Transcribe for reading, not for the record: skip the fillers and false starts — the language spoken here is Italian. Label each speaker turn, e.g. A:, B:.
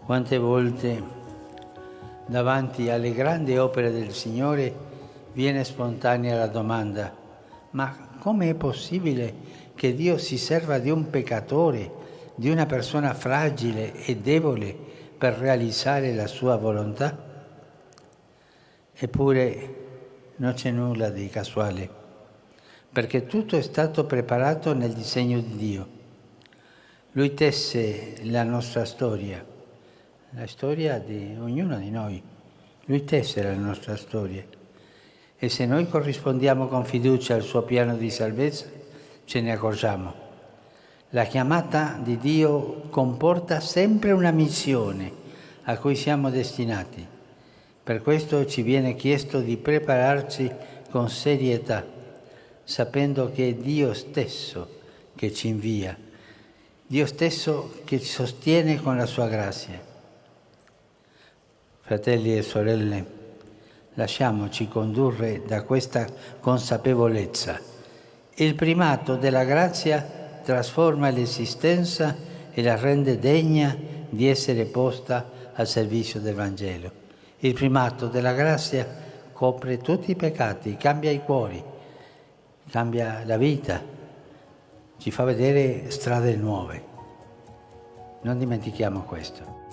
A: Quante volte davanti alle grandi opere del Signore viene spontanea la domanda: ma come è possibile che Dio si serva di un peccatore, di una persona fragile e debole per realizzare la sua volontà? Eppure non c'è nulla di casuale, perché tutto è stato preparato nel disegno di Dio. Lui tesse la nostra storia, la storia di ognuno di noi. Lui tesse la nostra storia. E se noi corrispondiamo con fiducia al suo piano di salvezza, ce ne accorgiamo. La chiamata di Dio comporta sempre una missione a cui siamo destinati. Per questo ci viene chiesto di prepararci con serietà, sapendo che è Dio stesso che ci invia, Dio stesso che ci sostiene con la sua grazia. Fratelli e sorelle, lasciamoci condurre da questa consapevolezza. Il primato della grazia trasforma l'esistenza e la rende degna di essere posta al servizio del Vangelo. Il primato della grazia copre tutti i peccati, cambia i cuori, cambia la vita, ci fa vedere strade nuove. Non dimentichiamo questo.